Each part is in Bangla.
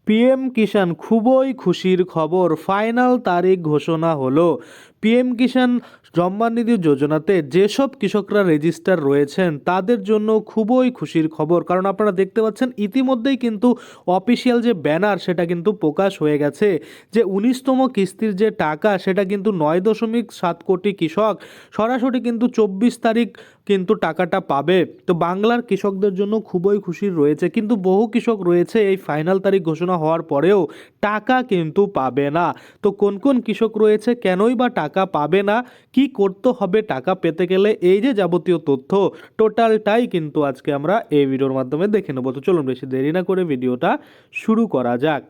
পিএম কিষাণ খুবই খুশির খবর, ফাইনাল তারিখ ঘোষণা হলো। পিএম কিষাণ সম্মান নিধি যোজনাতে যেসব কৃষকরা রেজিস্টার রয়েছেন তাদের জন্য খুবই খুশির খবর, কারণ আপনারা দেখতে পাচ্ছেন ইতিমধ্যেই কিন্তু অফিসিয়াল যে ব্যানার সেটা কিন্তু প্রকাশ হয়ে গেছে যে 19তম কিস্তির যে টাকা সেটা কিন্তু 9.7 কোটি কৃষক সরাসরি কিন্তু 24 তারিখ কিন্তু টাকাটা পাবে। তো বাংলার কৃষকদের জন্য খুবই খুশির রয়েছে, কিন্তু বহু কৃষক রয়েছে এই ফাইনাল তারিখ ঘোষণা হওয়ার পরেও টাকা কিন্তু পাবে না। তো কোন কোন কৃষক রয়েছে, কেনই বা টাকা পাবে না, কি করতে হবে টাকা পেতে গেলে, এই যে যাবতীয় তথ্য টোটালটাই কিন্তু আজকে আমরা এই ভিডিওর মাধ্যমে দেখে নেব। তো চলুন বেশি দেরি না করে ভিডিওটা শুরু করা যাক।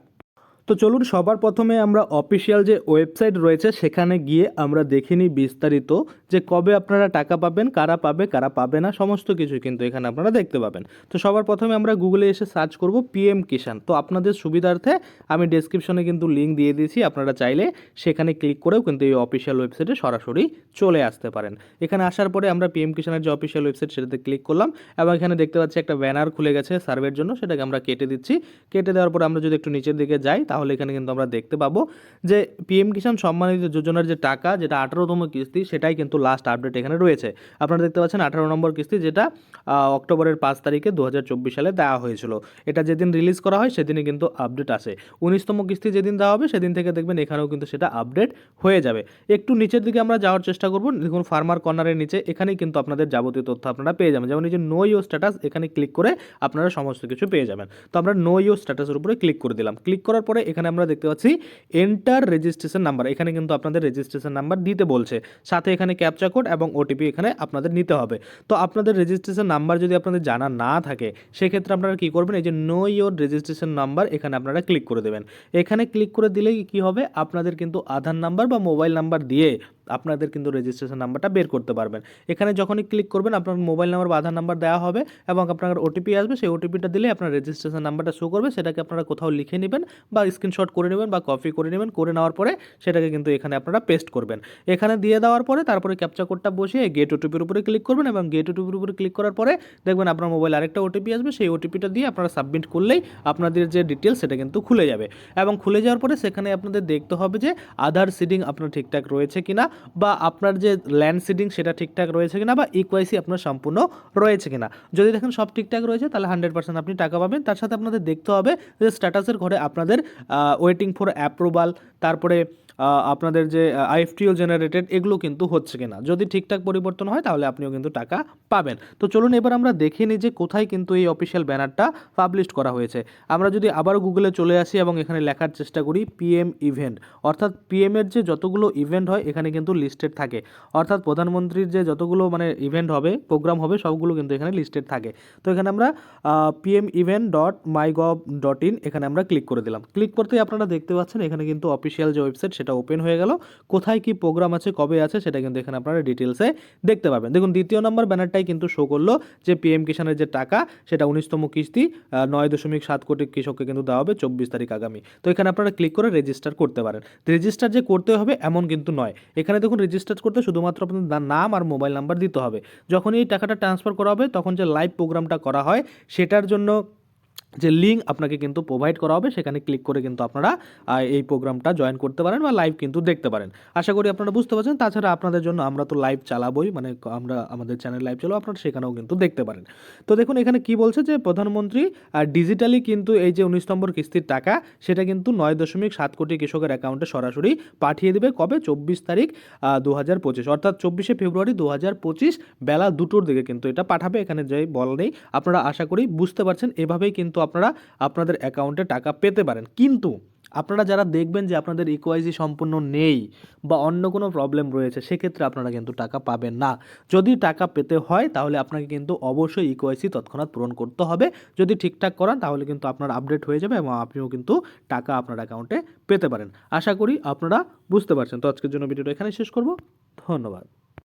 তো চলুন সবার প্রথমে আমরা অফিসিয়াল যে ওয়েবসাইট রয়েছে সেখানে গিয়ে আমরা দেখে নিই বিস্তারিত যে কবে আপনারা টাকা পাবেন, কারা পাবে কারা পাবে না, সমস্ত কিছু কিন্তু এখানে আপনারা দেখতে পাবেন। তো সবার প্রথমে আমরা গুগলে এসে সার্চ করব পিএম কিষাণ। তো আপনাদের সুবিধার্থে আমি ডেসক্রিপশনে কিন্তু লিঙ্ক দিয়ে দিয়েছি, আপনারা চাইলে সেখানে ক্লিক করেও কিন্তু এই অফিসিয়াল ওয়েবসাইটে সরাসরি চলে আসতে পারেন। এখানে আসার পরে আমরা পিএম কিষাণের যে অফিসিয়াল ওয়েবসাইট সেটাতে ক্লিক করলাম এবং এখানে দেখতে পাচ্ছি একটা ব্যানার খুলে গেছে সার্ভের জন্য, সেটাকে আমরা কেটে দিচ্ছি। কেটে দেওয়ার পরে আমরা যদি একটু নিচের দিকে যাই তাহলে এখানে কিন্তু আমরা দেখতে পাবো যে পিএম কিষাণ সম্মান নিধি যোজনার যে টাকা, যেটা 18তম কিস্তি, সেটাই কিন্তু লাস্ট আপডেট এখানে রয়েছে। আপনারা দেখতে পাচ্ছেন 18 নম্বর কিস্তি, যেটা অক্টোবরের 5 তারিখে 2024 সালে দেওয়া হয়েছিল। এটা যেদিন রিলিজ করা হয় সেদিনই কিন্তু আপডেট আসে। 19তম কিস্তি যেদিন দেওয়া হবে সেদিন থেকে দেখবেন এখানেও কিন্তু সেটা আপডেট হয়ে যাবে। একটু নিচের দিকে আমরা যাওয়ার চেষ্টা করব, দেখুন ফার্মার কর্নারের নিচে এখানেই কিন্তু আপনাদের যাবতীয় তথ্য আপনারা পেয়ে যাবেন। যেমন এই যে নো ইউর স্ট্যাটাস, এখানে ক্লিক করে আপনারা সমস্ত কিছু পেয়ে যাবেন। তো আমরা নো ইউর স্ট্যাটাসের উপরে ক্লিক করে দিলাম। ক্লিক করার পরে এখানে আমরা দেখতে পাচ্ছি এন্টার রেজিস্ট্রেশন নাম্বার, এখানে কিন্তু আপনাদের রেজিস্ট্রেশন নাম্বার দিতে বলছে, সাথে এখানে ক্যাপচা কোড এবং ওটিপি এখানে আপনাদের নিতে হবে। তো আপনাদের রেজিস্ট্রেশন নাম্বার যদি আপনাদের জানা না থাকে সেক্ষেত্রে আপনারা কী করবেন, এই যে নো ইয়োর রেজিস্ট্রেশন নাম্বার এখানে আপনারা ক্লিক করে দেবেন। এখানে ক্লিক করে দিলেই কী হবে, আপনাদের কিন্তু আধার নাম্বার বা মোবাইল নাম্বার দিয়ে আপনাদের কিন্তু রেজিস্ট্রেশন নাম্বারটা বের করতে পারবেন। এখানে যখনই ক্লিক করবেন আপনার মোবাইল নাম্বার বা আধার নাম্বার দেওয়া হবে এবং আপনার ওটিপি আসবে, সেই ওটিপিটা দিলে আপনার রেজিস্ট্রেশন নাম্বারটা শো করবে। সেটাকে আপনারা কোথাও লিখে নেবেন বা স্ক্রিনশট করে নেবেন বা কপি করে নেবেন, করে নেওয়ার পরে সেটাকে কিন্তু এখানে আপনারা পেস্ট করবেন। এখানে দিয়ে দেওয়ার পরে তারপরে ক্যাপচা কোডটা বসিয়ে গেট ওটিপির উপরে ক্লিক করবেন এবং গেট ওটিপির উপরে ক্লিক করার পরে দেখবেন আপনার মোবাইল আরেকটা ওটিপি আসবে, সেই ওটিপিটা দিয়ে আপনারা সাবমিট করলেই আপনাদের যে ডিটেলস সেটা কিন্তু খুলে যাবে। এবং খুলে যাওয়ার পরে সেখানে আপনাদের দেখতে হবে যে আধার সিডিং আপনার ঠিকঠাক রয়েছে কিনা, বা আপনার যে ল্যান্ড সিডিং সেটা ঠিকঠাক রয়েছে কিনা, বা ইকোয়াইসি আপনার সম্পূর্ণ রয়েছে কিনা। যদি দেখেন সব ঠিকঠাক রয়েছে তাহলে 100% আপনি টাকা পাবেন। তার সাথে আপনাদের দেখতে হবে যে স্ট্যাটাসের ঘরে আপনাদের ওয়েটিং ফর অ্যাপ্রুভাল, তারপরে আপনাদের যে আইএফটিও জেনারেটেড, এগুলো কিন্তু হচ্ছে কিনা। যদি ঠিকঠাক পরিবর্তন হয় তাহলে আপনিও কিন্তু টাকা পাবেন। তো চলুন এবার আমরা দেখে নিই যে কোথায় কিন্তু এই অফিসিয়াল ব্যানারটা পাবলিশ করা হয়েছে। আমরা যদি আবার গুগলে চলে আসি এবং এখানে লেখার চেষ্টা করি পিএম ইভেন্ট, অর্থাৎ পিএমের যে যতগুলো ইভেন্ট হয় এখানে কিন্তু লিস্টেড থাকে, অর্থাৎ প্রধানমন্ত্রীর যে যতগুলো ইভেন্ট হবে, প্রোগ্রাম হবে, সবগুলো কিন্তু এখানে লিস্টেড থাকে। তো এখানে আমরা pmevent.mygov.in এখানে আমরা ক্লিক করে দিলাম। ক্লিক করতেই আপনারা দেখতে পাচ্ছেন এখানে কিন্তু অফিসিয়াল যে ওয়েবসাইট সেটা ওপেন হয়ে গেল। কোথায় কি প্রোগ্রাম আছে, কবে আছে, সেটা কিন্তু এখানে আপনারা ডিটেলসে দেখতে পাবেন। দেখুন দ্বিতীয় নম্বর ব্যানারটাই কিন্তু শো করলো যে পিএম কিষাণের যে টাকা সেটা 19তম কিস্তি 9.7 কোটি কৃষককে কিন্তু দেওয়া হবে 24 তারিখ আগামী। তো এখানে আপনারা ক্লিক করে রেজিস্টার করতে পারেন। রেজিস্টার যে করতে হবে এমন কিন্তু নয়, এখানে দেখুন রেজিস্টার করতে শুধুমাত্র আপনাদের নাম আর মোবাইল নাম্বার দিতে হবে। যখন এই টাকাটা ট্রান্সফার করা হবে তখন যে লাইভ প্রোগ্রামটা করা হয় সেটার জন্য যে লিঙ্ক আপনাকে কিন্তু প্রোভাইড করা হবে, সেখানে ক্লিক করে কিন্তু আপনারা এই প্রোগ্রামটা জয়েন করতে পারেন বা লাইভ কিন্তু দেখতে পারেন। আশা করি আপনারা বুঝতে পারছেন। তাছাড়া আপনাদের জন্য আমরা তো লাইভ চালাবোই, আমরা আমাদের চ্যানেল লাইভ চালাবো, আপনারা সেখানেও কিন্তু দেখতে পারেন। তো দেখুন এখানে কি বলছে যে প্রধানমন্ত্রী ডিজিটালি কিন্তু এই যে 19 নম্বর কিস্তির টাকা সেটা কিন্তু 9.7 কোটি কৃষকের অ্যাকাউন্টে সরাসরি পাঠিয়ে দেবে। কবে? 24 তারিখ 2025, অর্থাৎ 24শে ফেব্রুয়ারি 2025 বেলা 2টোর দিকে কিন্তু এটা পাঠাবে। এখানে যে বল নেই, আপনারা আশা করি বুঝতে পারছেন। এভাবেই কিন্তু আপনারা আপনাদের অ্যাকাউন্টে টাকা পেতে পারেন। কিন্তু আপনারা যারা দেখবেন যে আপনাদের ইকোয়াইসি সম্পূর্ণ নেই বা অন্য কোনো প্রবলেম রয়েছে, সেক্ষেত্রে আপনারা কিন্তু টাকা পাবেন না। যদি টাকা পেতে হয় তাহলে আপনাকে কিন্তু অবশ্যই ইকোয়াইসি তৎক্ষণাৎ পূরণ করতে হবে। যদি ঠিকঠাক করান তাহলে কিন্তু আপনার আপডেট হয়ে যাবে এবং আপনিও কিন্তু টাকা আপনার অ্যাকাউন্টে পেতে পারেন। আশা করি আপনারা বুঝতে পারছেন। তো আজকের জন্য ভিডিওটা এখানে শেষ করব। ধন্যবাদ।